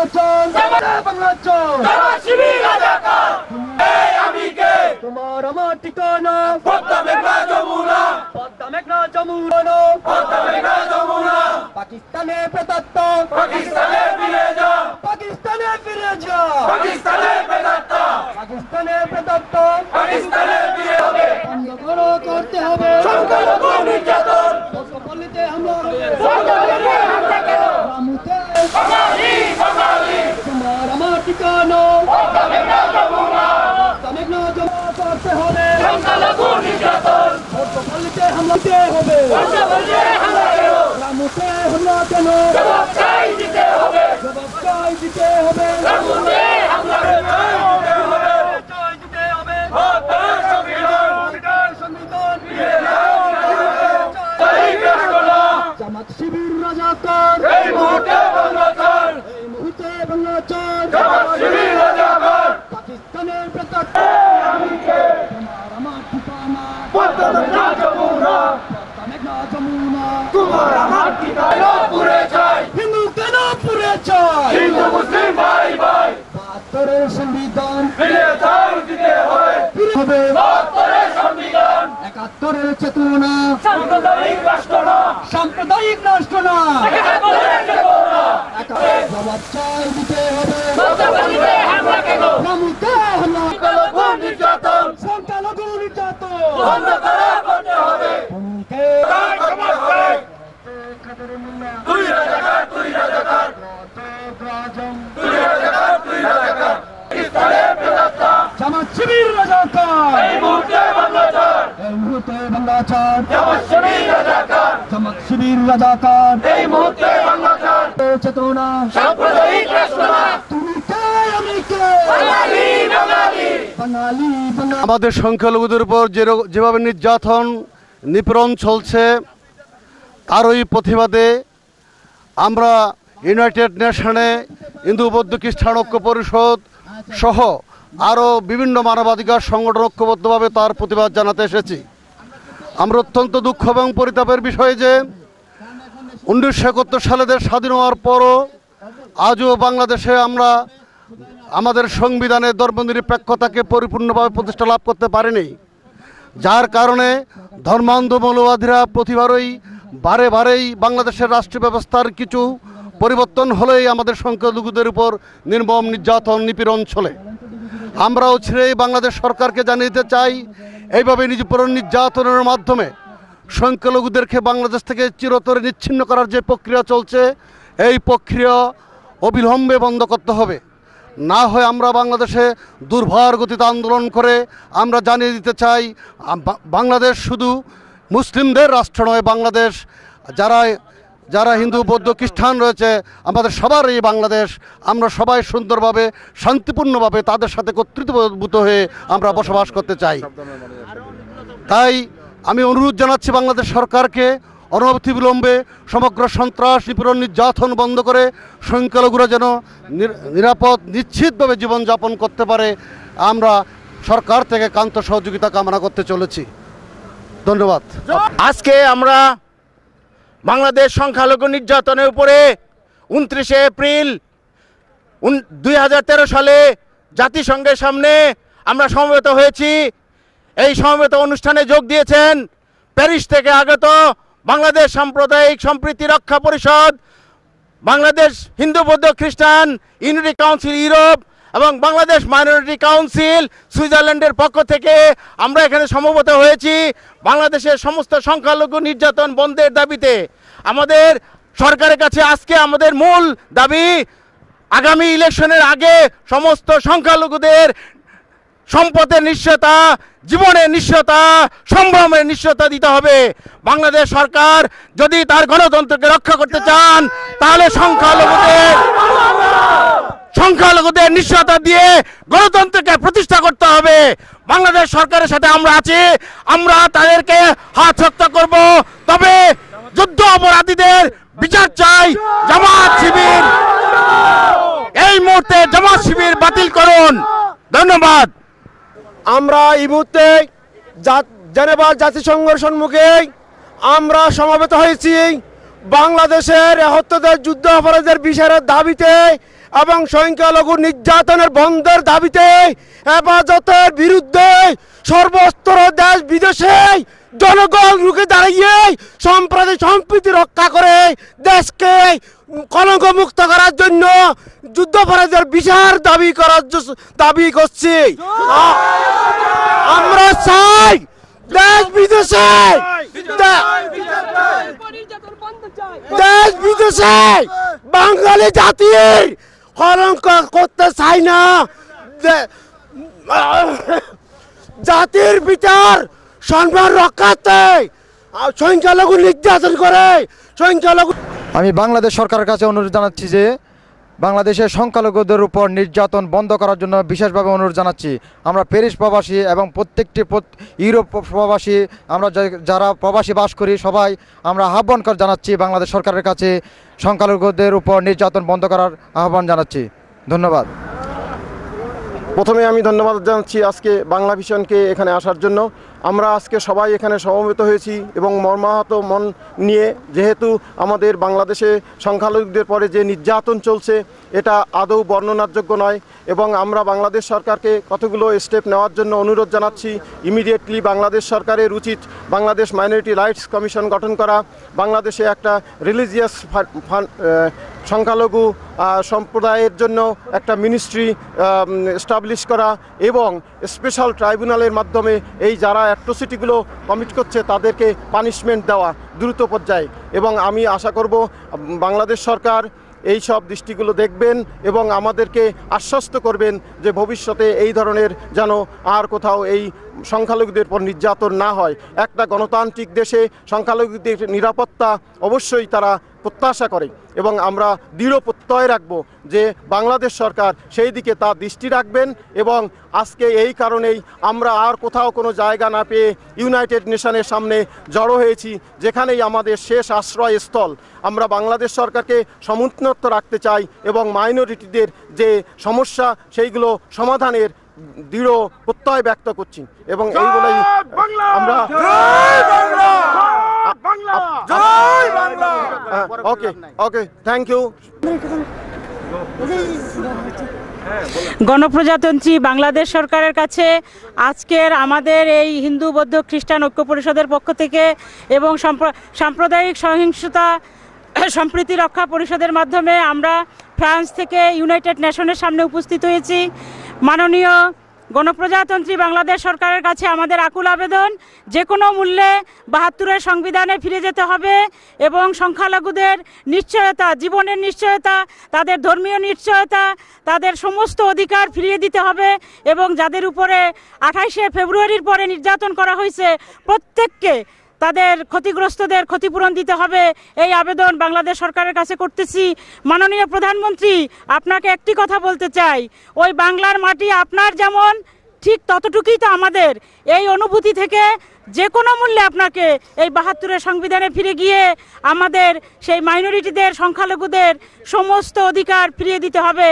বাংলাচল বাংলাচল তোমার আমার ঠিকানা পদ্মা মেঘনা যমুনা পাকিস্তানে প্রেতাত্ম পাকিস্তানে ফিরে যা পাকিস্তানে প্রেতাত্ম বন্ধ করো করতে হবে বলিতে হামলা হবে তোমার আমার ঠিকানা পদ্মা মেঘনা যমুনা করতে হবে বলিতে হামলাতে হবে রামুতে হামলা কেন জবাব চাই দিতে হবে জামাত শিবির রাজাকার এই মুহূর্তে বাংলাচল পাকিস্তানের প্রেতাত্ম তোমার আমার ঠিকানা পদ্মা মেঘনা যমুনা তোমার আমার ঠিকানা পুরে চাই হিন্দু কেন পুরে চাই হিন্দু মুসলিম ভাই ৭২-এর সংবিধান ফিরে দাও দিতে হবে ৭২-এর সংবিধান ৭১-এর চেতনা সাম্প্রদায়িক রাষ্ট্র না জবাব চাই দিতে হবে সংখ্যালঘু নির্যাতন বন্ধ করতে হবে জামাত শিবির রাজাকার এই মুহূর্তে বাংলাচল জামাত শিবির রাজাকার এই মুহূর্তে বাংলাচল চেতনা সাম্প্রদায়িক রাষ্ট্র তুমি কে আমি কে বাঙালি আমাদের সংখ্যালঘুদের উপর যেভাবে নির্যাতন নিপীড়ন চলছে তারই প্রতিবাদে আমরা ইউনাইটেড নেশনে হিন্দু বৌদ্ধ খ্রিস্টান ঐক্য পরিষদ সহ আরও বিভিন্ন মানবাধিকার সংগঠন ঐক্যবদ্ধভাবে তার প্রতিবাদ জানাতে এসেছি। আমরা অত্যন্ত দুঃখ এবং পরিতাপের বিষয় যে 1971 সালে দেশ স্বাধীন হওয়ার পরও আজও বাংলাদেশে আমরা আমাদের সংবিধানে ধর্মনিরপেক্ষতাকে পরিপূর্ণভাবে প্রতিষ্ঠা লাভ করতে পারিনি, যার কারণে ধর্মান্ধ মৌলবাদীরা প্রতিবারই বারেই বাংলাদেশের রাষ্ট্রীয় ব্যবস্থার কিছু পরিবর্তন হলেই আমাদের সংখ্যালঘুদের উপর নির্মম নির্যাতন নিপীড়ন চলে। আমরাও ছেড়ে বাংলাদেশ সরকারকে জানিয়ে দিতে চাই, এইভাবে নিজের নির্যাতনের মাধ্যমে সংখ্যালঘুদেরকে বাংলাদেশ থেকে চিরতরে নিচ্ছিন্ন করার যে প্রক্রিয়া চলছে এই প্রক্রিয়া অবিলম্বে বন্ধ করতে হবে। না হয় আমরা বাংলাদেশে দুর্বার গতিতে আন্দোলন করে আমরা জানিয়ে দিতে চাই বাংলাদেশ শুধু মুসলিমদের রাষ্ট্র নয়, বাংলাদেশ যারা হিন্দু বৌদ্ধ খ্রিস্টান রয়েছে আমাদের সবার এই বাংলাদেশ, আমরা সবাই সুন্দরভাবে শান্তিপূর্ণভাবে তাদের সাথে কর্তৃত্বভূত হয়ে আমরা বসবাস করতে চাই। তাই আমি অনুরোধ জানাচ্ছি বাংলাদেশ সরকারকে অনতিবিলম্বে সমগ্র সন্ত্রাস নিপীড়ন নির্যাতন বন্ধ করে সংখ্যালঘুরা যেন নিরাপদ নিশ্চিতভাবে জীবনযাপন করতে পারে আমরা সরকার থেকে একান্ত সহযোগিতা কামনা করতে চলেছি। ধন্যবাদ। আজকে আমরা বাংলাদেশ সংখ্যালঘু নির্যাতনের উপরে 29 এপ্রিল 2013 সালে জাতিসংঘের সামনে আমরা সমবেত হয়েছি। এই সমবেত অনুষ্ঠানে যোগ দিয়েছেন প্যারিস থেকে আগত বাংলাদেশ সাম্প্রদায়িক সম্প্রীতি রক্ষা পরিষদ, বাংলাদেশ হিন্দু বৌদ্ধ খ্রিস্টান ইউনিটি কাউন্সিল ইউরোপ এবং বাংলাদেশ মাইনরিটি কাউন্সিল সুইজারল্যান্ডের পক্ষ থেকে আমরা এখানে সমবেত হয়েছি বাংলাদেশের সমস্ত সংখ্যালঘু নির্যাতন বন্ধের দাবিতে। আমাদের সরকারের কাছে আজকে আমাদের মূল দাবি, আগামী ইলেকশনের আগে সমস্ত সংখ্যালঘুদের সম্পদের নিশ্চয়তা, জীবনের নিশ্চয়তা, সম্ভ্রমের নিশ্চয়তা দিতে হবে। বাংলাদেশ সরকার যদি তার গণতন্ত্রকে রক্ষা করতে চান তাহলে সংখ্যালঘুদের নিশ্চয়তা দিয়ে গণতন্ত্রকে প্রতিষ্ঠা করতে হবে। বাংলাদেশ সরকারের সাথে আমরা আছি, আমরা তাদেরকে হাত শক্ত করব, তবে যুদ্ধ অপরাধীদের বিচার চাই। জামাত শিবির এই মুহূর্তে জামাত শিবির বাতিল করুন। ধন্যবাদ। আমরা এই মুহূর্তে জেনেভা জাতিসংঘের সম্মুখে আমরা সমবেত হয়েছি বাংলাদেশের ৭১ যুদ্ধ অপরাধের বিচারের দাবিতে এবং সংখ্যালঘু নির্যাতনের বন্ধের দাবিতে হেফাজতের বিরুদ্ধে সর্বস্তর দেশ বিদেশে জনগণ রুখে দাঁড়িয়ে সম্প্রীতি রক্ষা করে দেশকে কলঙ্ক মুক্ত করার জন্য যুদ্ধাপরাধের বিচার দাবি করছি। আমরা চাই দেশ বিদেশে বাঙালি জাতির কলঙ্ক করতে চাই না। জাতির বিচার সম্মান রক্ষার্থে সংখ্যালঘু নির্যাতন করে সংখ্যালঘু। আমি বাংলাদেশ সরকারের কাছে অনুরোধ জানাচ্ছি যে বাংলাদেশের সংখ্যালঘুদের উপর নির্যাতন বন্ধ করার জন্য বিশেষভাবে অনুরোধ জানাচ্ছি। আমরা প্যারিস প্রবাসী এবং প্রত্যেকটি ইউরোপ প্রবাসী, আমরা যারা প্রবাসী বাস করি সবাই আমরা আহ্বান জানাচ্ছি বাংলাদেশ সরকারের কাছে সংখ্যালঘুদের উপর নির্যাতন বন্ধ করার আহ্বান জানাচ্ছি। ধন্যবাদ। প্রথমে আমি ধন্যবাদ জানাচ্ছি আজকে বাংলা ভিশনকে এখানে আসার জন্য। আমরা আজকে সবাই এখানে সমবেত হয়েছি এবং মর্মাহত মন নিয়ে, যেহেতু আমাদের বাংলাদেশে সংখ্যালঘুদের পরে যে নির্যাতন চলছে এটা আদৌ বর্ণনাযোগ্য নয় এবং আমরা বাংলাদেশ সরকারকে কতগুলো স্টেপ নেওয়ার জন্য অনুরোধ জানাচ্ছি। ইমিডিয়েটলি বাংলাদেশ সরকারের উচিত বাংলাদেশ মাইনরিটি রাইটস কমিশন গঠন করা, বাংলাদেশে একটা রিলিজিয়াস সংখ্যালঘু সম্প্রদায়ের জন্য একটা মিনিস্ট্রি এস্টাবলিশ করা এবং স্পেশাল ট্রাইব্যুনালের মাধ্যমে এই যারা অ্যাট্রোসিটিগুলো কমিট করছে তাদেরকে পানিশমেন্ট দেওয়া দ্রুত পর্যায়ে। এবং আমি আশা করব বাংলাদেশ সরকার এই সব দৃষ্টিগুলো দেখবেন এবং আমাদেরকে আশ্বস্ত করবেন যে ভবিষ্যতে এই ধরনের যেন আর কোথাও এই সংখ্যালঘুদের উপর নির্যাতন না হয়। একটা গণতান্ত্রিক দেশে সংখ্যালঘুদের নিরাপত্তা অবশ্যই তারা প্রত্যাশা করে এবং আমরা দৃঢ় প্রত্যয় রাখব যে বাংলাদেশ সরকার সেই দিকে তার দৃষ্টি রাখবেন। এবং আজকে এই কারণেই আমরা আর কোথাও কোনো জায়গা না পেয়ে ইউনাইটেড নেশনের সামনে জড়ো হয়েছি, যেখানেই আমাদের শেষ আশ্রয়স্থল। আমরা বাংলাদেশ সরকারকে সমুন্নত রাখতে চাই এবং মাইনরিটিদের যে সমস্যা সেইগুলো সমাধানের দৃঢ় প্রত্যয় ব্যক্ত করছি এবং এই বলেই আমরা ওকে থ্যাংক ইউ। গণপ্রজাতন্ত্রী বাংলাদেশ সরকারের কাছে আজকের আমাদের এই হিন্দু বৌদ্ধ খ্রিস্টান ঐক্য পরিষদের পক্ষ থেকে এবং সাম্প্রদায়িক সহিংসতা সম্প্রীতি রক্ষা পরিষদের মাধ্যমে আমরা ফ্রান্স থেকে ইউনাইটেড নেশনের সামনে উপস্থিত হয়েছি। মাননীয় গণপ্রজাতন্ত্রী বাংলাদেশ সরকারের কাছে আমাদের আকুল আবেদন, যে কোনো মূল্যে ৭২-এর সংবিধানে ফিরে যেতে হবে এবং সংখ্যালঘুদের নিশ্চয়তা, জীবনের নিশ্চয়তা, তাদের ধর্মীয় নিশ্চয়তা, তাদের সমস্ত অধিকার ফিরিয়ে দিতে হবে এবং যাদের উপরে ২৮শে ফেব্রুয়ারির পরে নির্যাতন করা হয়েছে প্রত্যেককে তাদের ক্ষতিগ্রস্তদের ক্ষতিপূরণ দিতে হবে। এই আবেদন বাংলাদেশ সরকারের কাছে করতেছি। মাননীয় প্রধানমন্ত্রী, আপনাকে একটি কথা বলতে চাই, ওই বাংলার মাটি আপনার যেমন ঠিক ততটুকুই তো আমাদের। এই অনুভূতি থেকে যে কোনো মূল্যে আপনাকে এই ৭২-এর সংবিধানে ফিরে গিয়ে আমাদের সেই মাইনরিটিদের, সংখ্যালঘুদের সমস্ত অধিকার ফিরিয়ে দিতে হবে।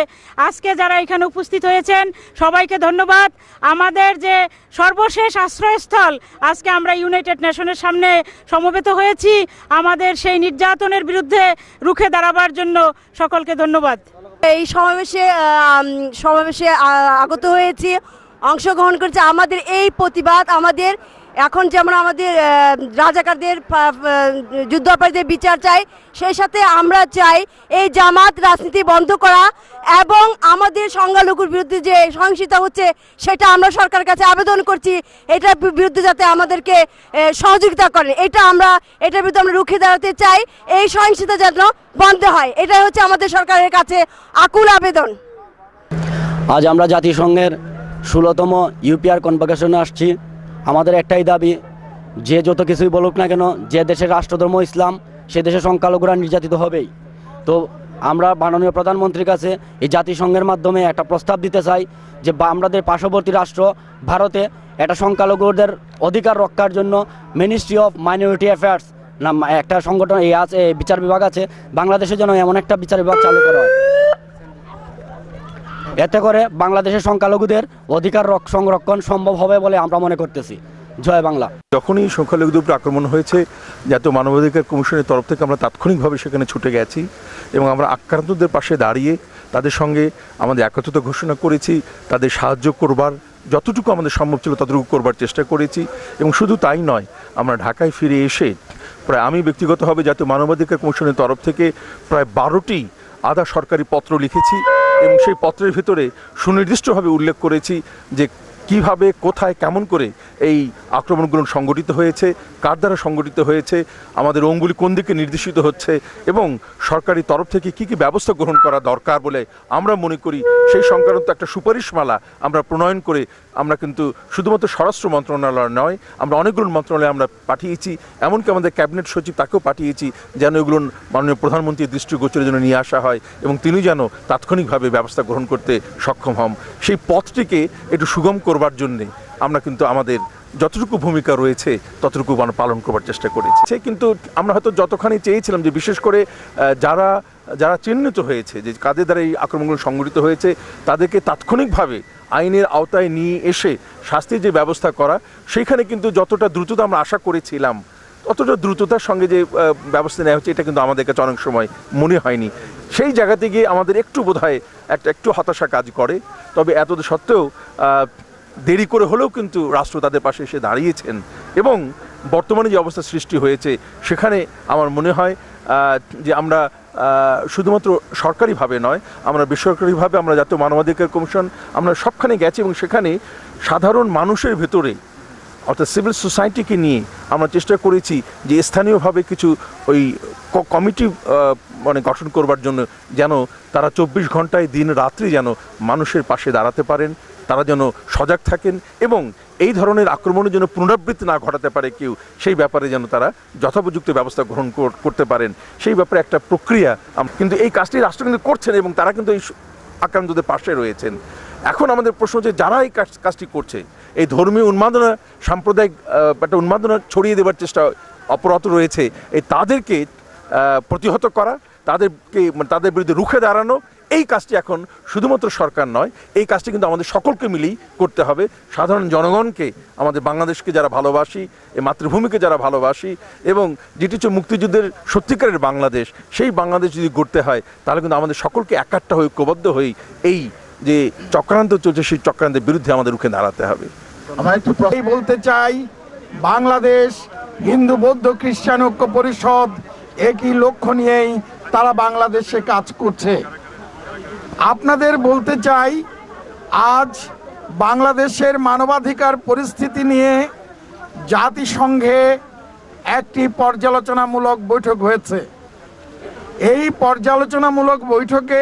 আজকে যারা এখানে উপস্থিত হয়েছেন সবাইকে ধন্যবাদ। আমাদের যে সর্বশেষ আশ্রয়স্থল, আজকে আমরা ইউনাইটেড নেশনের সামনে সমবেত হয়েছি আমাদের সেই নির্যাতনের বিরুদ্ধে রুখে দাঁড়াবার জন্য। সকলকে ধন্যবাদ। এই সমাবেশে আগত হয়েছি, অংশগ্রহণ করেছে। আমাদের এই প্রতিবাদ, আমাদের এখন যেমন আমাদের রাজাকারদের যুদ্ধ অপরাধীদের বিচার চাই, সেই সাথে আমরা চাই এই জামাত রাজনীতি বন্ধ করা এবং আমাদের সংখ্যালঘুর বিরুদ্ধে যে সহিংসতা হচ্ছে সেটা আমরা সরকারের কাছে আবেদন করছি এটার বিরুদ্ধে যাতে আমাদেরকে সহযোগিতা করেন। এটার বিরুদ্ধে আমরা রুখে দাঁড়াতে চাই, এই সহিংসতা যেন বন্ধ হয়। এটাই হচ্ছে আমাদের সরকারের কাছে আকুল আবেদন। আজ আমরা জাতিসংঘের 16তম ইউপিআর কনভোকেশনে আসছি। আমাদের একটাই দাবি, যে যত কিছুই বলুক না কেন, যে দেশের রাষ্ট্রধর্ম ইসলাম সে দেশের সংখ্যালঘুরা নির্যাতিত হবেই। তো আমরা মাননীয় প্রধানমন্ত্রীর কাছে এই জাতিসংঘের মাধ্যমে একটা প্রস্তাব দিতে চাই যে আমাদের পার্শ্ববর্তী রাষ্ট্র ভারতে একটা সংখ্যালঘুদের অধিকার রক্ষার জন্য মিনিস্ট্রি অফ মাইনরিটি অ্যাফেয়ার্স নাম একটা সংগঠন আছে, বিচার বিভাগ আছে। বাংলাদেশে যেন এমন একটা বিচার বিভাগ চালু করা হয়, এতে করে বাংলাদেশের সংখ্যালঘুদের অধিকার সংরক্ষণ সম্ভব হবে বলে আমরা মনে করতেছি। জয় বাংলা। যখনই সংখ্যালঘুদের উপর আক্রমণ হয়েছে, জাতীয় মানবাধিকার কমিশনের তরফ থেকে আমরা তাৎক্ষণিকভাবে সেখানে ছুটে গেছি এবং আমরা আক্রান্তদের পাশে দাঁড়িয়ে তাদের সঙ্গে আমাদের একত্রতা ঘোষণা করেছি, তাদের সাহায্য করবার যতটুকু আমাদের সম্ভব ছিল ততটুকু করবার চেষ্টা করেছি। এবং শুধু তাই নয়, আমরা ঢাকায় ফিরে এসে প্রায় আমি ব্যক্তিগতভাবে জাতীয় মানবাধিকার কমিশনের তরফ থেকে প্রায় 12টি আধা সরকারি পত্র লিখেছি এবং সেই পত্রের ভিতরে সুনির্দিষ্টভাবে উল্লেখ করেছি যে কিভাবে, কোথায়, কেমন করে এই আক্রমণগুলো সংগঠিত হয়েছে, কার দ্বারা সংগঠিত হয়েছে, আমাদের অঙ্গুলি কোন দিকে নির্দেশিত হচ্ছে এবং সরকারি তরফ থেকে কি কি ব্যবস্থা গ্রহণ করা দরকার বলে আমরা মনে করি সেই সংক্রান্ত একটা সুপারিশমালা আমরা প্রণয়ন করে আমরা কিন্তু শুধুমাত্র স্বরাষ্ট্র মন্ত্রণালয় নয়, আমরা অনেকগুলো মন্ত্রণালয়ে আমরা পাঠিয়েছি, এমনকি আমাদের ক্যাবিনেট সচিব তাকেও পাঠিয়েছি যেন এগুলো মাননীয় প্রধানমন্ত্রীর দৃষ্টিগোচরের জন্য নিয়ে আসা হয় এবং তিনি যেন তাৎক্ষণিকভাবে ব্যবস্থা গ্রহণ করতে সক্ষম হন। সেই পথটিকে একটু সুগম করবার জন্যে আমরা কিন্তু আমাদের যতটুকু ভূমিকা রয়েছে ততটুকু পালন করবার চেষ্টা করেছি। কিন্তু আমরা হয়তো যতখানি চেয়েছিলাম যে বিশেষ করে যারা যারা চিহ্নিত হয়েছে যে কাদের দ্বারা এই আক্রমণগুলো সংঘটিত হয়েছে তাদেরকে তাৎক্ষণিকভাবে আইনের আওতায় নিয়ে এসে শাস্তির যে ব্যবস্থা করা, সেইখানে কিন্তু যতটা দ্রুততা আমরা আশা করেছিলাম ততটা দ্রুততার সঙ্গে যে ব্যবস্থা নেওয়া হচ্ছে এটা কিন্তু আমাদের কাছে অনেক সময় মনে হয়নি। সেই জায়গাতে গিয়ে আমাদের একটু বোধহয় একটু হতাশা কাজ করে। তবে এত সত্ত্বেও দেরি করে হলেও কিন্তু রাষ্ট্র তাদের পাশে এসে দাঁড়িয়েছেন এবং বর্তমানে যে অবস্থা সৃষ্টি হয়েছে সেখানে আমার মনে হয় যে আমরা শুধুমাত্র সরকারিভাবে নয়, আমরা বেসরকারিভাবে আমরা জাতীয় মানবাধিকার কমিশন আমরা সবখানে গেছি এবং সেখানে সাধারণ মানুষের ভেতরে অর্থাৎ সিভিল সোসাইটিকে নিয়ে আমরা চেষ্টা করেছি যে স্থানীয়ভাবে কিছু ওই কমিটি গঠন করবার জন্য যেন তারা 24 ঘন্টায় দিন রাত্রি যেন মানুষের পাশে দাঁড়াতে পারেন, তারা যেন সজাগ থাকেন এবং এই ধরনের আক্রমণের জন্য পুনরাবৃত্তি না ঘটাতে পারে কেউ, সেই ব্যাপারে যেন তারা যথোপযুক্ত ব্যবস্থা গ্রহণ করতে পারেন, সেই ব্যাপারে একটা প্রক্রিয়া। কিন্তু এই কাজটি রাষ্ট্র কিন্তু করছেন এবং তারা কিন্তু এই আক্রান্তদের পাশে রয়েছেন। এখন আমাদের প্রশ্ন যে যারা এই কাজটি করছে, এই ধর্মীয় উন্মাদনা, সাম্প্রদায়িক একটা উন্মাদনা ছড়িয়ে দেওয়ার চেষ্টা অপরত রয়েছে, এই তাদেরকে প্রতিহত করা, তাদের বিরুদ্ধে রুখে দাঁড়ানো, এই কাজটি এখন শুধুমাত্র সরকার নয়, এই কাজটি কিন্তু আমাদের সকলকে মিলেই করতে হবে। সাধারণ জনগণকে, আমাদের বাংলাদেশকে যারা ভালোবাসি, এই মাতৃভূমিকে যারা ভালোবাসি এবং যেটি হচ্ছে মুক্তিযুদ্ধের সত্যিকারের বাংলাদেশ, সেই বাংলাদেশ যদি গড়তে হয় তাহলে কিন্তু আমাদের সকলকে একাট্টা হয়ে ঐক্যবদ্ধ হয়ে এই যে চক্রান্ত চলছে সেই চক্রান্তের বিরুদ্ধে আমাদের রুখে দাঁড়াতে হবে। আমরা একটু বলতে চাই, বাংলাদেশ হিন্দু বৌদ্ধ খ্রিস্টান ঐক্য পরিষদ একই লক্ষ্য নিয়েই তারা বাংলাদেশে কাজ করছে। আপনাদের বলতে চাই, আজ বাংলাদেশের মানবাধিকার পরিস্থিতি নিয়ে জাতিসংঘে একটি পর্যালোচনামূলক বৈঠক হয়েছে। এই পর্যালোচনামূলক বৈঠকে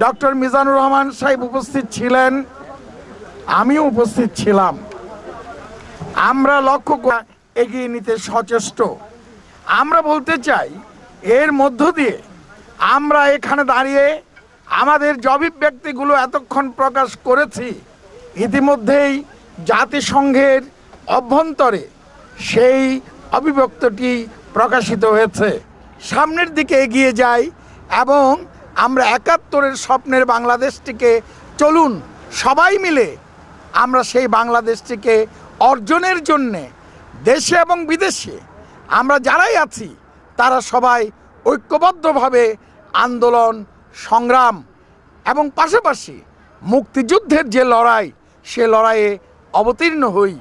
ডক্টর মিজানুর রহমান সাহেব উপস্থিত ছিলেন, আমিও উপস্থিত ছিলাম। আমরা লক্ষ্য এগিয়ে নিতে সচেষ্ট। আমরা বলতে চাই, এর মধ্য দিয়ে আমরা এখানে দাঁড়িয়ে আমাদের যে অভিব্যক্তিগুলো এতক্ষণ প্রকাশ করেছি, ইতিমধ্যেই জাতিসংঘের অভ্যন্তরে সেই অভিব্যক্তিটি প্রকাশিত হয়েছে। সামনের দিকে এগিয়ে যাই এবং আমরা ৭১-এর স্বপ্নের বাংলাদেশটিকে চলুন সবাই মিলে আমরা সেই বাংলাদেশটিকে অর্জনের জন্যে দেশে এবং বিদেশে আমরা যারাই আছি তারা সবাই ঐক্যবদ্ধভাবে আন্দোলন, সংগ্রাম এবং পাশাপাশি মুক্তিযুদ্ধের যে লড়াই, সে লড়াইয়ে অবতীর্ণ হই।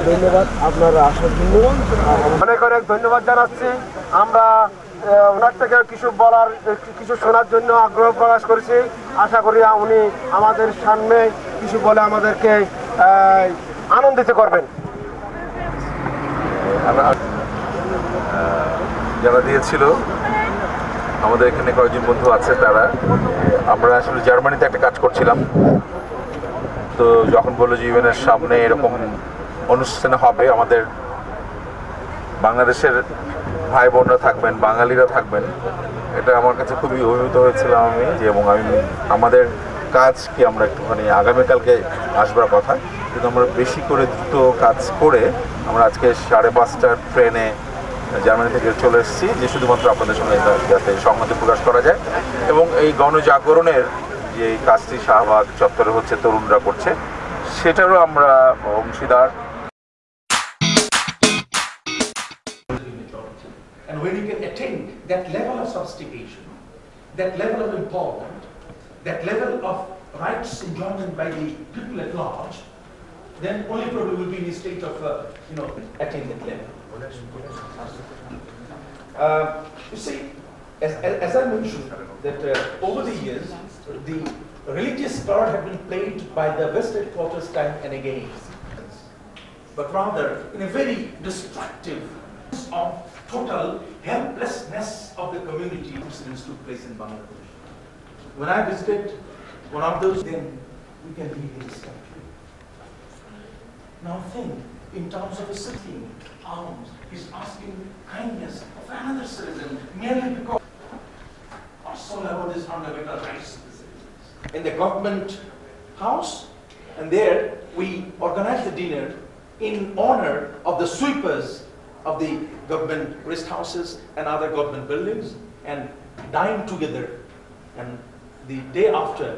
ধন্যবাদ আপনারা আসার জন্য, অনেক অনেক ধন্যবাদ জানাচ্ছি। আমরা ওনার থেকে কিছু শোনার জন্য আগ্রহ প্রকাশ করেছি। আশা করি উনি আমাদের সামনে কিছু বলে আমাদেরকে আনন্দিত করবেন। যারা দিয়েছিল আমাদের এখানে কয়েকজন বন্ধু আছে, তারা আমরা আসলে জার্মানিতে একটা কাজ করছিলাম, তো যখন বললো যে ইউএনের সামনে এরকম অনুষ্ঠান হবে, আমাদের বাংলাদেশের ভাই বোনরা থাকবেন, বাঙালিরা থাকবেন, এটা আমার কাছে খুবই অভিভূত হয়েছিলাম আমি যে, এবং আমাদের কাজ কি আমরা একটুখানি আগামীকালকে আসবার কথা, কিন্তু আমরা বেশি করে দ্রুত কাজ করে আমরা আজকে 5:30টার ট্রেনে জার্মানি থেকে চলে এসেছি যে শুধুমাত্র আপনাদের সঙ্গে যাতে সংহতি প্রকাশ করা যায় এবং এই গণজাগরণের যে কাজটি শাহবাগ চত্বরে হচ্ছে তরুণরা করছে সেটারও আমরা অংশীদার। And when you can attain that level of sophistication, that level of empowerment, that level of rights enjoyment by the people at large, then only probably will be in a state of, attain that level. You see, as I mentioned, that over the years, the religious card have been played by the West headquarters time and again, but rather in a very destructive of total helplessness of the community incidents took place in Bangladesh. When I visited one of those, then we can leave this country. Now think, in terms of a citizen, arms, he's asking kindness of another citizen merely because whatsoever this fundamental rights of the citizens. In the government house, and there we organized the dinner in honor of the sweepers of the government rest houses and other government buildings and dined together. And the day after,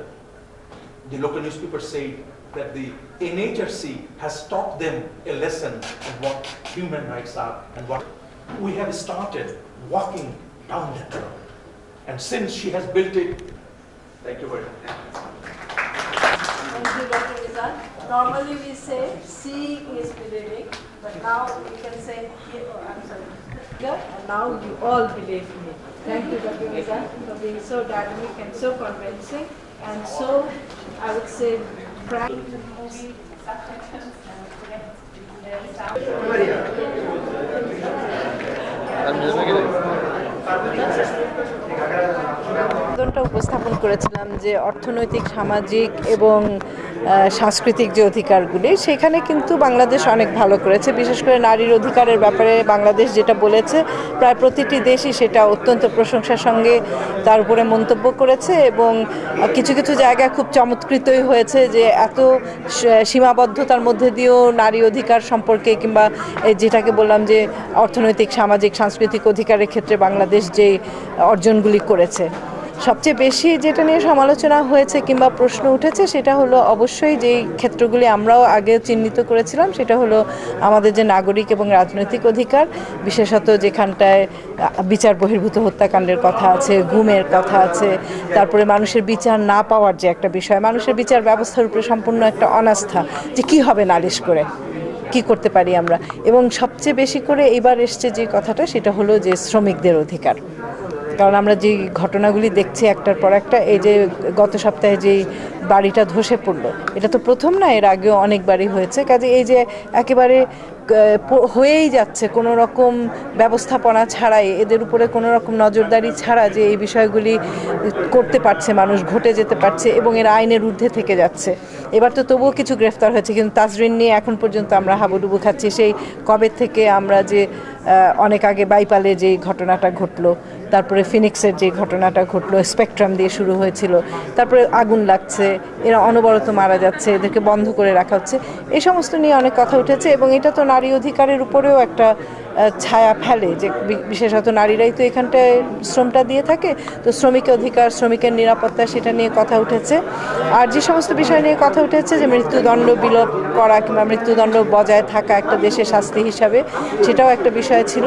the local newspaper said that the NHRC has taught them a lesson of what human rights are and what we have started walking down that road. And since she has built it, thank you very much. Thank you, Dr. Rizal. Normally we say seeing is believing, but now we can say, I'm sorry, and now you all believe me. Thank you, Dr. Rizal, for being so dynamic and so convincing and so, I would say, practical. উপস্থাপন করেছিলাম যে অর্থনৈতিক, সামাজিক এবং সাংস্কৃতিক যে অধিকারগুলি, সেখানে কিন্তু বাংলাদেশ অনেক ভালো করেছে। বিশেষ করে নারীর অধিকারের ব্যাপারে বাংলাদেশ যেটা বলেছে, প্রায় প্রতিটি দেশই সেটা অত্যন্ত প্রশংসার সঙ্গে তার উপরে মন্তব্য করেছে এবং কিছু কিছু জায়গায় খুব চমৎকৃতই হয়েছে যে এত সীমাবদ্ধতার মধ্যে দিয়েও নারী অধিকার সম্পর্কে কিংবা যেটাকে বললাম যে অর্থনৈতিক, সামাজিক, সাংস্কৃতিক অধিকারের ক্ষেত্রে বাংলাদেশ যে অর্জনগুলি করেছে। সবচেয়ে বেশি যেটা নিয়ে সমালোচনা হয়েছে কিংবা প্রশ্ন উঠেছে সেটা হলো অবশ্যই যেই ক্ষেত্রগুলি আমরাও আগে চিহ্নিত করেছিলাম, সেটা হলো আমাদের যে নাগরিক এবং রাজনৈতিক অধিকার, বিশেষত যেখানটায় বিচার বহির্ভূত হত্যাকাণ্ডের কথা আছে, গুমের কথা আছে, তারপরে মানুষের বিচার না পাওয়ার যে একটা বিষয়, মানুষের বিচার ব্যবস্থার উপরে সম্পূর্ণ একটা অনাস্থা যে কি হবে নালিশ করে, কি করতে পারি আমরা। এবং সবচেয়ে বেশি করে এবার এসছে যে কথাটা সেটা হলো যে শ্রমিকদের অধিকার। কারণ আমরা যে ঘটনাগুলি দেখছি একটার পর একটা, এই যে গত সপ্তাহে যেই বাড়িটা ধসে পড়লো, এটা তো প্রথম না, এর আগেও অনেকবারই হয়েছে। কাজে এই যে একেবারে হয়েই যাচ্ছে কোনো রকম ব্যবস্থাপনা ছাড়াই, এদের উপরে কোনো রকম নজরদারি ছাড়া যে এই বিষয়গুলি করতে পারছে মানুষ, ঘটে যেতে পারছে এবং এর আইনের ঊর্ধ্বে থেকে যাচ্ছে। এবার তো তবুও কিছু গ্রেফতার হয়েছে, কিন্তু তাজরিন নিয়ে এখন পর্যন্ত আমরা হাবুডুবু খাচ্ছি। সেই কবে থেকে আমরা যে অনেক আগে বাইপালে যে ঘটনাটা ঘটলো, তারপরে ফিনিক্সের যে ঘটনাটা ঘটলো, স্পেকট্রাম দিয়ে শুরু হয়েছিল, তারপরে আগুন লাগছে, এরা অনবরত মারা যাচ্ছে, এদেরকে বন্ধ করে রাখা হচ্ছে, এই সমস্ত নিয়ে অনেক কথা উঠেছে। এবং এটা তো নারী অধিকারের উপরেও একটা ছায়া ফেলে যে বিশেষত নারীরাই তো এখানটায় শ্রমটা দিয়ে থাকে, তো শ্রমিকের অধিকার, শ্রমিকের নিরাপত্তা, সেটা নিয়ে কথা উঠেছে। আর যে সমস্ত বিষয় নিয়ে কথা উঠেছে যে মৃত্যুদণ্ড বিলোপ করা কিংবা মৃত্যুদণ্ড বজায় থাকা একটা দেশের শাস্তি হিসাবে, সেটাও একটা বিষয় ছিল।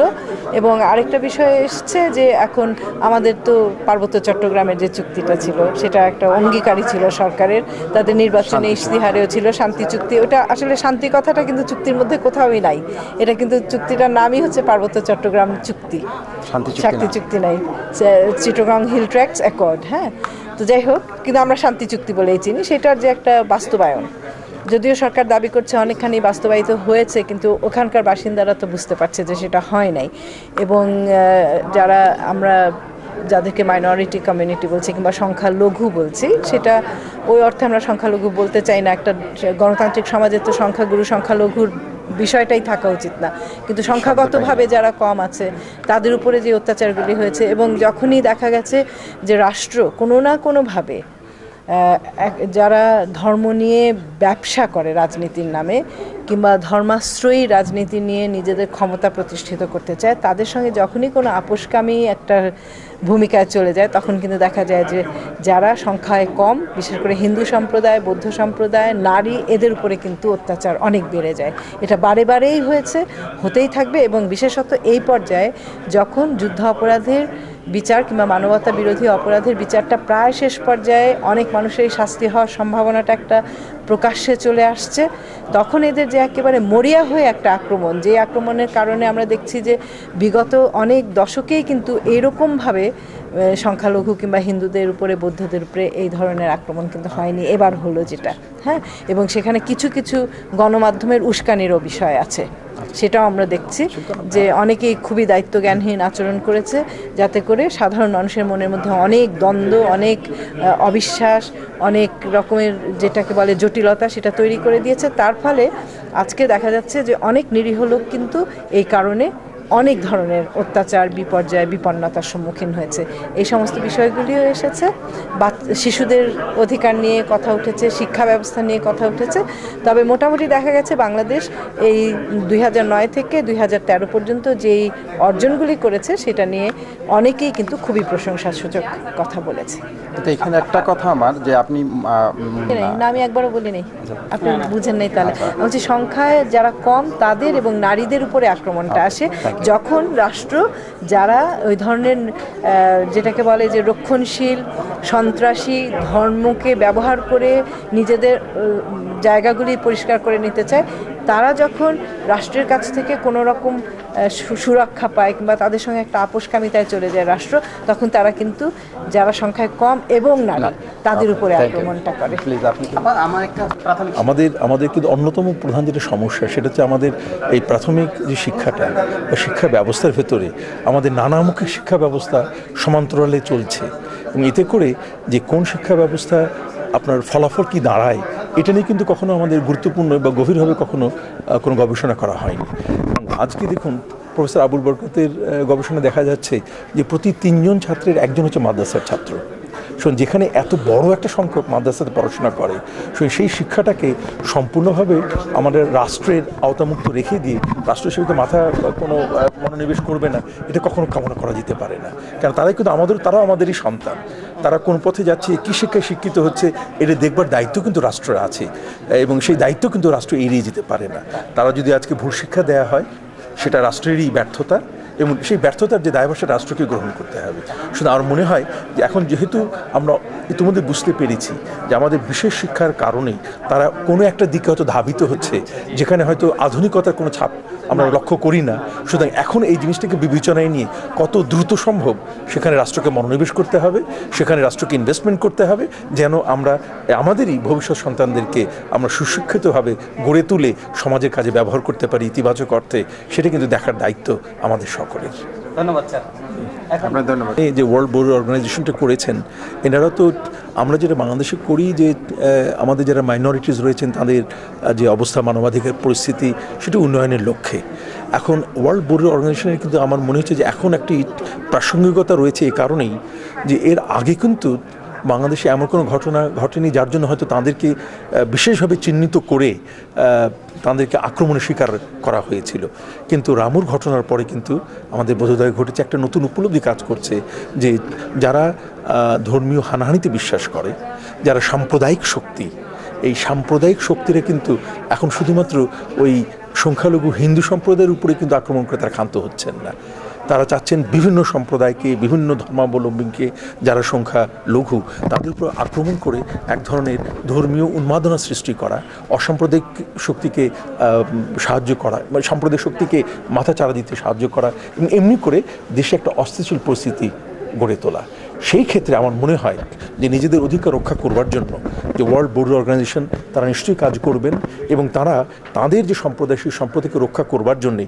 এবং আরেকটা বিষয় এসছে যে এখন আমাদের তো পার্বত্য চট্টগ্রামের যে চুক্তিটা ছিল সেটা একটা অঙ্গীকারই ছিল সরকারের, তাদের নির্বাচনী ইশতেহারেও ছিল শান্তি চুক্তি। ওটা আসলে শান্তি কথাটা কিন্তু চুক্তির মধ্যে কোথাওই নাই, এটা কিন্তু চুক্তিটার নামই হচ্ছে পার্বত্য চট্টগ্রাম চুক্তি, শান্তি চুক্তি নাই, চিটাগং হিল ট্র্যাক্টস অ্যাকর্ড। হ্যাঁ, তো যাই হোক, কিন্তু আমরা শান্তি চুক্তি বলেই চিনি। সেটার যে একটা বাস্তবায়ন, যদিও সরকার দাবি করছে অনেকখানি বাস্তবায়িত হয়েছে, কিন্তু ওখানকার বাসিন্দারা তো বুঝতে পারছে যে সেটা হয় নাই। এবং যারা আমরা যাদেরকে মাইনরিটি কমিউনিটি বলছি কিংবা সংখ্যালঘু বলছি, সেটা ওই অর্থে আমরা সংখ্যালঘু বলতে চাই না। একটা গণতান্ত্রিক সমাজে তো সংখ্যাগুরু সংখ্যালঘুর বিষয়টাই থাকা উচিত না, কিন্তু সংখ্যাগতভাবে যারা কম আছে তাদের উপরে যে অত্যাচারগুলি হয়েছে, এবং যখনই দেখা গেছে যে রাষ্ট্র কোনো না কোনোভাবে যারা ধর্ম নিয়ে ব্যবসা করে রাজনীতির নামে কিংবা ধর্মাশ্রয়ী রাজনীতি নিয়ে নিজেদের ক্ষমতা প্রতিষ্ঠিত করতে চায়, তাদের সঙ্গে যখনই কোনো আপোষকামী একটা ভূমিকায় চলে যায় তখন কিন্তু দেখা যায় যে যারা সংখ্যায় কম, বিশেষ করে হিন্দু সম্প্রদায়, বৌদ্ধ সম্প্রদায়, নারী, এদের উপরে কিন্তু অত্যাচার অনেক বেড়ে যায়। এটা বারে বারেই হয়েছে, হতেই থাকবে। এবং বিশেষত এই পর্যায়ে যখন যুদ্ধ অপরাধের বিচার কিংবা মানবতা বিরোধী অপরাধের বিচারটা প্রায় শেষ পর্যায়ে, অনেক মানুষের শাস্তি হওয়ার সম্ভাবনাটা একটা প্রকাশ্যে চলে আসছে, তখন এদের যে একেবারে মরিয়া হয়ে একটা আক্রমণ, যে আক্রমণের কারণে আমরা দেখছি যে বিগত অনেক দশকেই কিন্তু এরকমভাবে সংখ্যালঘু কিংবা হিন্দুদের উপরে, বৌদ্ধদের উপরে এই ধরনের আক্রমণ কিন্তু হয়নি, এবার হলো যেটা। হ্যাঁ, এবং সেখানে কিছু কিছু গণমাধ্যমের উস্কানিরও বিষয় আছে, সেটাও আমরা দেখছি যে অনেকেই খুবই দায়িত্বজ্ঞানহীন আচরণ করেছে, যাতে করে সাধারণ মানুষের মনের মধ্যে অনেক দ্বন্দ্ব, অনেক অবিশ্বাস, অনেক রকমের যেটাকে বলে জটিলতা, সেটা তৈরি করে দিয়েছে। তার ফলে আজকে দেখা যাচ্ছে যে অনেক নিরীহ লোক কিন্তু এই কারণে অনেক ধরনের অত্যাচার, বিপর্যয়, বিপন্নতার সম্মুখীন হয়েছে। এই সমস্ত বিষয়গুলিও এসেছে। শিশুদের অধিকার নিয়ে কথা উঠেছে, শিক্ষা ব্যবস্থা নিয়ে কথা উঠেছে। তবে মোটামুটি দেখা গেছে বাংলাদেশ এই 2009 থেকে 2013 পর্যন্ত যেই অর্জনগুলি করেছে সেটা নিয়ে অনেকেই কিন্তু খুবই প্রশংসাসূচক কথা বলেছে। তো এখানে একটা কথা আমার, যে আপনি না, আমি একবারও বলি নাই, আপনি বুঝেন নাই। তাহলে বলছি সংখ্যায় যারা কম তাদের এবং নারীদের উপরে আক্রমণটা আসে যখন রাষ্ট্র যারা ওই ধরনের যেটাকে বলে যে রক্ষণশীল, সন্ত্রাসী, ধর্মকে ব্যবহার করে নিজেদের জায়গাগুলি পরিষ্কার করে নিতে চায়, তারা যখন রাষ্ট্রের কাছ থেকে কোনো রকম সুরক্ষা পায় কিংবা তাদের সঙ্গে একটা আপোষকামিতায় চলে যায় রাষ্ট্র, তখন তারা কিন্তু যারা সংখ্যায় কম এবং নারী তাদের উপরে আক্রমণটা করে। আমাদের কিন্তু অন্যতম প্রধান যেটা সমস্যা, সেটা হচ্ছে আমাদের এই প্রাথমিক যে শিক্ষাটা বা শিক্ষা ব্যবস্থার ভেতরে আমাদের নানামুখী শিক্ষা ব্যবস্থা সমান্তরালে চলছে, এবং এতে করে যে কোন শিক্ষা ব্যবস্থা আপনার ফলাফল কি দাঁড়ায় এটা নিয়ে কিন্তু কখনো আমাদের গুরুত্বপূর্ণ বা গভীরভাবে কখনো কোনো গবেষণা করা হয়নি। আজকে দেখুন, প্রফেসর আবুল বরকতের গবেষণা দেখা যাচ্ছে যে প্রতি 3 জন ছাত্রের একজন হচ্ছে মাদ্রাসার ছাত্র। যেখানে এত বড় একটা সংখ্যক মাদ্রাসাতে পড়াশোনা করে, সেই শিক্ষাটাকে সম্পূর্ণভাবে আমাদের রাষ্ট্রের আওতামুক্ত রেখে দিয়ে রাষ্ট্র সেটা মাথা কোনো মনোনিবেশ করবে না, এটা কখনো কামনা করা যেতে পারে না। কারণ তারাই কিন্তু তারাও আমাদেরই সন্তান। তারা কোন পথে যাচ্ছে, কী শিক্ষায় শিক্ষিত হচ্ছে, এটা দেখবার দায়িত্ব কিন্তু রাষ্ট্রের আছে, এবং সেই দায়িত্ব কিন্তু রাষ্ট্র এড়িয়ে যেতে পারে না। তারা যদি আজকে ভুল শিক্ষা দেওয়া হয়, সেটা রাষ্ট্রেরই ব্যর্থতা, এবং সেই ব্যর্থতার যে দায়ভার সেটা রাষ্ট্রকে গ্রহণ করতে হবে। শুধু আমার মনে হয় যে এখন যেহেতু আমরা ইতিমধ্যে বুঝতে পেরেছি যে আমাদের বিশেষ শিক্ষার কারণেই তারা কোনো একটা দিকে হয়তো ধাবিত হচ্ছে যেখানে হয়তো আধুনিকতার কোনো ছাপ আমরা লক্ষ্য করি না, সুতরাং এখন এই জিনিসটাকে বিবেচনায় নিয়ে কত দ্রুত সম্ভব সেখানে রাষ্ট্রকে মনোনিবেশ করতে হবে, সেখানে রাষ্ট্রকে ইনভেস্টমেন্ট করতে হবে, যেন আমরা আমাদেরই ভবিষ্যৎ সন্তানদেরকে আমরা সুশিক্ষিতভাবে গড়ে তুলে সমাজের কাজে ব্যবহার করতে পারি ইতিবাচক অর্থে, সেটা কিন্তু দেখার দায়িত্ব আমাদের সকলের। ধন্যবাদ স্যার। ধন্যবাদ। এই যে ওয়ার্ল্ড বোর্ড অর্গানাইজেশনটা করেছেন, এনারা তো আমরা যেটা বাংলাদেশে করি যে আমাদের যারা মাইনরিটিস রয়েছেন তাদের যে অবস্থা, মানবাধিকার পরিস্থিতি, সেটা উন্নয়নের লক্ষ্যে। এখন ওয়ার্ল্ড বোর্ড অর্গানাইজেশনের কিন্তু আমার মনে হচ্ছে যে এখন একটি প্রাসঙ্গিকতা রয়েছে এই কারণেই যে এর আগে কিন্তু বাংলাদেশে এমন কোনো ঘটনা ঘটেনি যার জন্য হয়তো তাদেরকে বিশেষভাবে চিহ্নিত করে তাদেরকে আক্রমণের শিকার করা হয়েছিল। কিন্তু রামুর ঘটনার পরে কিন্তু আমাদের বোধোদয় ঘটেছে, একটা নতুন উপলব্ধি কাজ করছে যে যারা ধর্মীয় হানাহানিতে বিশ্বাস করে, যারা সাম্প্রদায়িক শক্তি, এই সাম্প্রদায়িক শক্তিরা কিন্তু এখন শুধুমাত্র ওই সংখ্যালঘু হিন্দু সম্প্রদায়ের উপরে কিন্তু আক্রমণ করে তারা ক্ষান্ত হচ্ছেন না। তারা চাচ্ছেন বিভিন্ন সম্প্রদায়কে, বিভিন্ন ধর্মাবলম্বীকে, যারা সংখ্যা লঘু, তাদের উপর আক্রমণ করে এক ধরনের ধর্মীয় উন্মাদনা সৃষ্টি করা, অসাম্প্রদায়িক শক্তিকে সাহায্য করা, মানে সাম্প্রদায়িক শক্তিকে মাথা চাড়া দিতে সাহায্য করা, এবং এমনি করে দেশে একটা অস্থিতিশীল পরিস্থিতি গড়ে তোলা। সেই ক্ষেত্রে আমার মনে হয় যে নিজেদের অধিকার রক্ষা করবার জন্য যে ওয়ার্ল্ড বোর্ড অর্গানাইজেশন তারা নিশ্চয়ই কাজ করবেন, এবং তারা তাদের যে সম্প্রদায় সেই সম্প্রদায়কে রক্ষা করবার জন্যে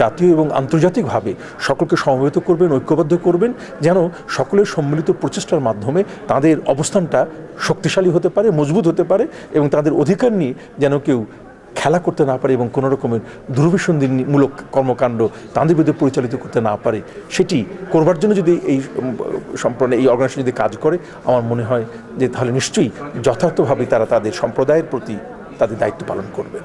জাতীয় এবং আন্তর্জাতিকভাবে সকলকে সমবেত করবেন, ঐক্যবদ্ধ করবেন, যেন সকলের সম্মিলিত প্রচেষ্টার মাধ্যমে তাদের অবস্থানটা শক্তিশালী হতে পারে, মজবুত হতে পারে, এবং তাদের অধিকার নিয়ে যেন কেউ খেলা করতে না পারে এবং কোনো রকমের দুর্বিসন্ধিমূলক কর্মকাণ্ড তাদের বিরুদ্ধে পরিচালিত করতে না পারে, সেটি করবার জন্য যদি এই সম্পূর্ণ এই অর্গানাইজেশন যদি কাজ করে, আমার মনে হয় যে তাহলে নিশ্চয়ই যথার্থভাবে তারা তাদের সম্প্রদায়ের প্রতি তাদের দায়িত্ব পালন করবেন।